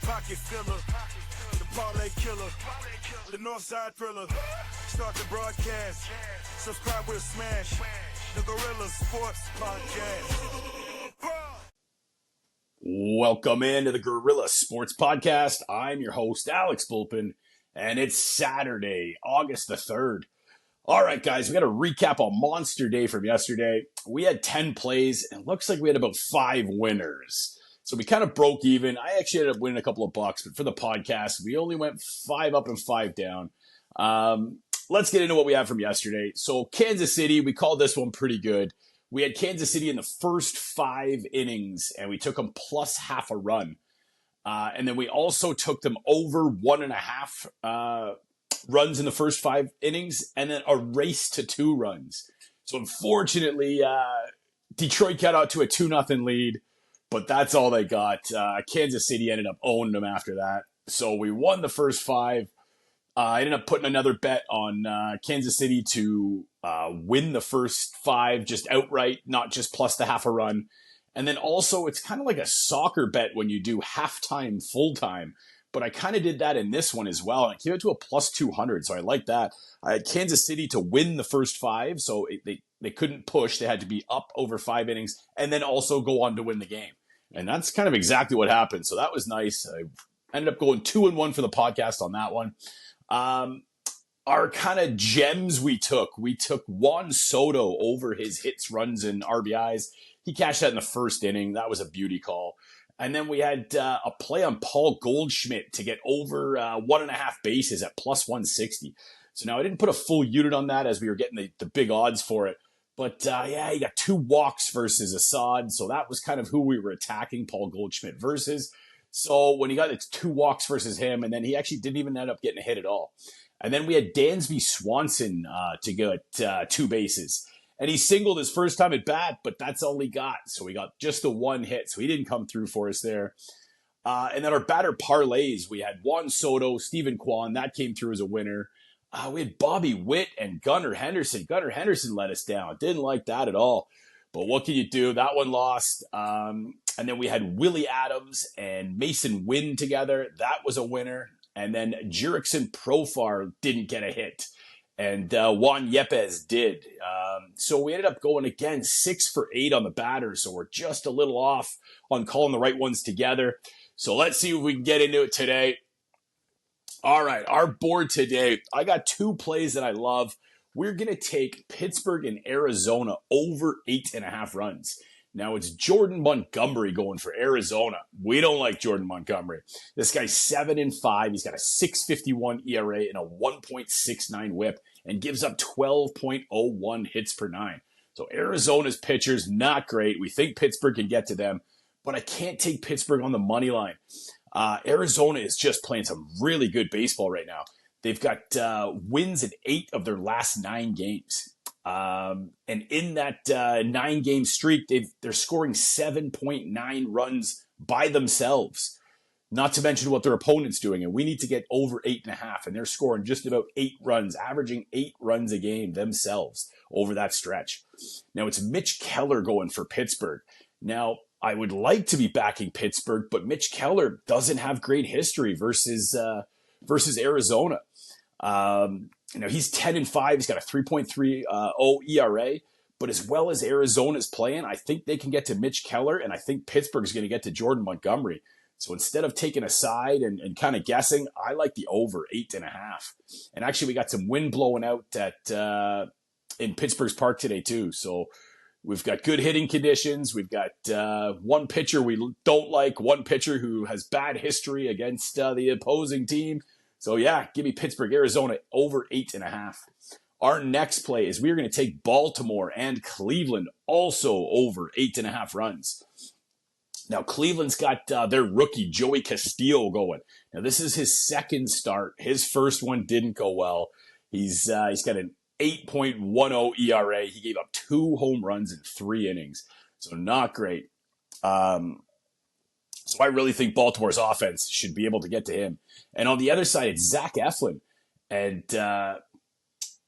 pocket filler, the parlay killer, the Northside thriller. Start the broadcast. Subscribe with a smash. The Gorilla Sports Podcast. Welcome into the Gorilla Sports Podcast. I'm your host, Alex Bulpin, and it's Saturday, August the 3rd. All right, guys, we got to recap a monster day from yesterday. We had 10 plays, and it looks like we had about 5 winners. So we kind of broke even. I actually ended up winning a couple of bucks, but for the podcast, we only went 5 up and 5 down. Let's get into what we have from yesterday. So Kansas City, we called this one pretty good. We had Kansas City in the first 5 innings, and we took them plus half a run. And then we also took them over 1.5 runs in the first 5 innings, and then a race to 2 runs. So unfortunately, Detroit got out to a 2-0 lead, but that's all they got. Kansas City ended up owning them after that. So we won the first 5. I ended up putting another bet on Kansas City to win the first 5 just outright, not just plus the half a run. And then also, it's kind of like a soccer bet when you do halftime, full-time. But I kind of did that in this one as well. And I came it to a plus 200, so I like that. I had Kansas City to win the first 5, so they couldn't push. They had to be up over 5 innings and then also go on to win the game. And that's kind of exactly what happened. So that was nice. I ended up going 2-1 for the podcast on that one. Our kind of gems we took Juan Soto over his hits, runs, and RBIs. He cashed that in the first inning. That was a beauty call. And then we had a play on Paul Goldschmidt to get over 1.5 bases at plus 160. So now I didn't put a full unit on that as we were getting the big odds for it. But yeah, he got 2 walks versus Assad. So that was kind of who we were attacking, Paul Goldschmidt versus. So when he got 2 walks versus him, and then he actually didn't even end up getting a hit at all. And then we had Dansby Swanson to get 2 bases. And he singled his first time at bat, but that's all he got. So we got just the 1 hit. So he didn't come through for us there. And then our batter parlays, we had Juan Soto, Stephen Kwan. That came through as a winner. We had Bobby Witt and Gunnar Henderson. Gunnar Henderson let us down. Didn't like that at all. But what can you do? That one lost. And then we had Willie Adams and Mason Wynn together. That was a winner. And then Jurickson Profar didn't get a hit. And Juan Yepes did. So we ended up going again 6 for 8 on the batters. So we're just a little off on calling the right ones together. So let's see if we can get into it today. All right, our board today. I got 2 plays that I love. We're going to take Pittsburgh and Arizona over 8.5 runs. Now it's Jordan Montgomery going for Arizona. We don't like Jordan Montgomery. This guy's 7-5. He's got a 6.51 ERA and a 1.69 WHIP, and gives up 12.01 hits per 9. So Arizona's pitcher's not great. We think Pittsburgh can get to them, but I can't take Pittsburgh on the money line. Arizona is just playing some really good baseball right now. They've got wins in 8 of their last 9 games. And in that 9-game streak, they're scoring 7.9 runs by themselves, not to mention what their opponent's doing. And we need to get over 8.5, and they're scoring just about 8 runs, averaging 8 runs a game themselves over that stretch. Now it's Mitch Keller going for Pittsburgh. Now, I would like to be backing Pittsburgh, but Mitch Keller doesn't have great history versus Arizona. He's 10-5. He's got a 3.30 ERA, but as well as Arizona's playing, I think they can get to Mitch Keller, and I think Pittsburgh's going to get to Jordan Montgomery. So instead of taking a side and kind of guessing, I like the over 8.5. And actually, we got some wind blowing out in Pittsburgh's park today too. So we've got good hitting conditions. We've got one pitcher we don't like, one pitcher who has bad history against the opposing team. So yeah, give me Pittsburgh, Arizona over 8.5. Our next play is we're going to take Baltimore and Cleveland also over 8.5 runs. Now Cleveland's got their rookie Joey Castillo going. Now this is his second start. His first one didn't go well. He's got an 8.10 ERA. He gave up 2 home runs in 3 innings. So not great. So I really think Baltimore's offense should be able to get to him. And on the other side, it's Zach Eflin. And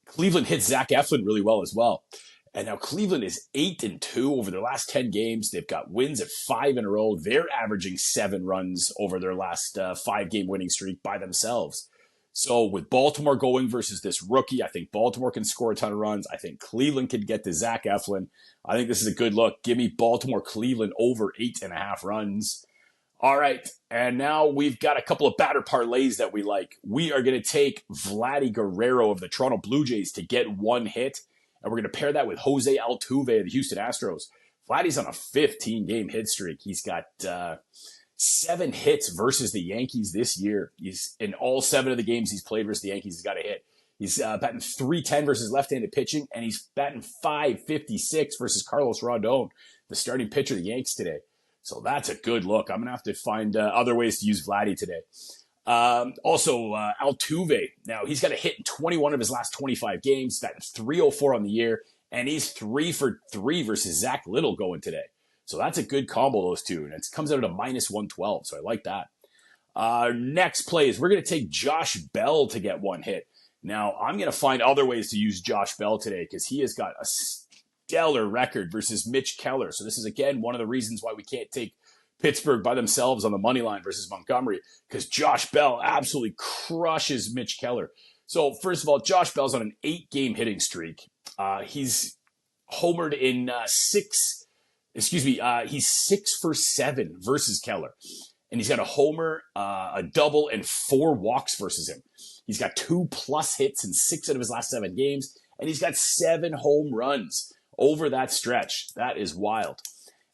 Cleveland hit Zach Eflin really well as well. And now Cleveland is 8-2 over their last 10 games. They've got wins at 5 in a row. They're averaging 7 runs over their last 5-game winning streak by themselves. So with Baltimore going versus this rookie, I think Baltimore can score a ton of runs. I think Cleveland could get to Zach Eflin. I think this is a good look. Give me Baltimore, Cleveland over 8.5 runs. All right, and now we've got a couple of batter parlays that we like. We are going to take Vladdy Guerrero of the Toronto Blue Jays to get 1 hit, and we're going to pair that with Jose Altuve of the Houston Astros. Vladdy's on a 15-game hit streak. He's got 7 hits versus the Yankees this year. He's in all 7 of the games he's played versus the Yankees, he's got a hit. He's batting .310 versus left-handed pitching, and he's batting .556 versus Carlos Rodon, the starting pitcher of the Yanks today. So that's a good look. I'm going to have to find other ways to use Vladdy today. Also, Altuve. Now, he's got a hit in 21 of his last 25 games. He's batting .304 on the year, and he's 3 for 3 versus Zach Little going today. So that's a good combo, those two. And it comes out at a -112, so I like that. Next play is we're going to take Josh Bell to get 1 hit. Now, I'm going to find other ways to use Josh Bell today because he has got a stellar record versus Mitch Keller. So this is, again, one of the reasons why we can't take Pittsburgh by themselves on the money line versus Montgomery, because Josh Bell absolutely crushes Mitch Keller. So first of all, Josh Bell's on an 8-game hitting streak. He's homered in he's 6 for 7 versus Keller. And he's got a homer, a double, and 4 walks versus him. He's got 2+ hits in 6 out of his last 7 games, and he's got 7 home runs over that stretch. That is wild.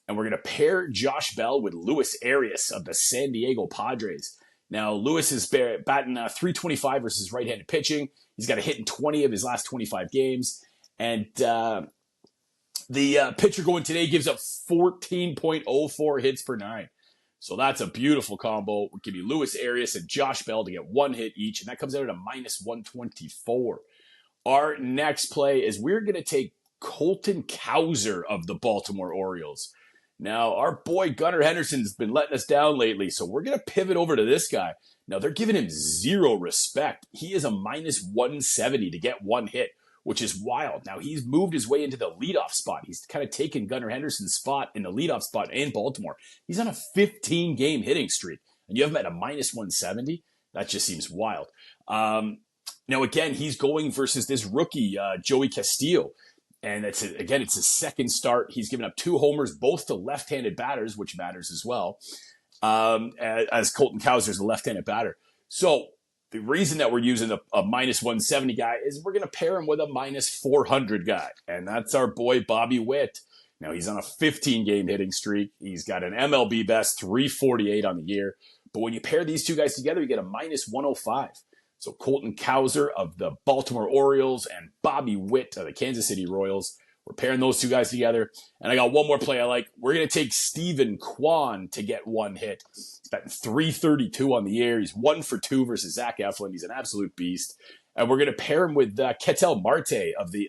And we're going to pair Josh Bell with Luis Arias of the San Diego Padres. Now, Luis is batting .325 versus right-handed pitching. He's got a hit in 20 of his last 25 games. And the pitcher going today gives up 14.04 hits per 9. So that's a beautiful combo. We'll give you Luis Arias and Josh Bell to get 1 hit each, and that comes out at a -124. Our next play is we're going to take Colton Cowser of the Baltimore Orioles. Now, our boy Gunnar Henderson's been letting us down lately, so we're going to pivot over to this guy. Now, they're giving him 0 respect. He is a -170 to get 1 hit, which is wild. Now, he's moved his way into the leadoff spot. He's kind of taken Gunnar Henderson's spot in the leadoff spot in Baltimore. He's on a 15-game hitting streak, and you have him at a -170? That just seems wild. Now, again, he's going versus this rookie, Joey Castillo. And it's his second start. He's given up 2 homers, both to left-handed batters, which matters as well, as Colton Cowser is a left-handed batter. So the reason that we're using a -170 guy is we're going to pair him with a -400 guy, and that's our boy Bobby Witt. Now, he's on a 15-game hitting streak. He's got an MLB best 348 on the year. But when you pair these two guys together, you get a -105. So Colton Cowser of the Baltimore Orioles and Bobby Witt of the Kansas City Royals. We're pairing those two guys together. And I got one more play I like. We're going to take Steven Kwan to get 1 hit. He's batting .332 on the year. He's 1 for 2 versus Zach Eflin. He's an absolute beast. And we're going to pair him with Ketel Marte of the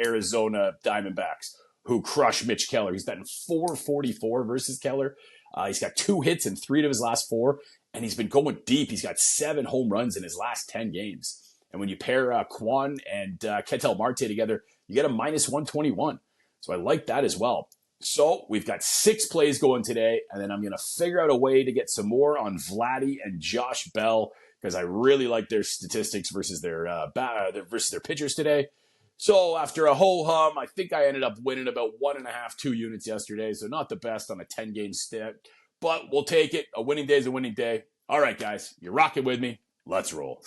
Arizona Diamondbacks, who crushed Mitch Keller. He's batting .444 versus Keller. He's got 2 hits in 3 of his last 4. And he's been going deep. He's got 7 home runs in his last 10 games. And when you pair Kwan and Ketel Marte together, you get a -121. So I like that as well. So we've got 6 plays going today. And then I'm going to figure out a way to get some more on Vladdy and Josh Bell, because I really like their statistics versus their pitchers today. So after a ho-hum, I think I ended up winning about 1.5, 2 units yesterday. So not the best on a 10-game stint. But we'll take it. A winning day is a winning day. All right, guys, you're rocking with me. Let's roll.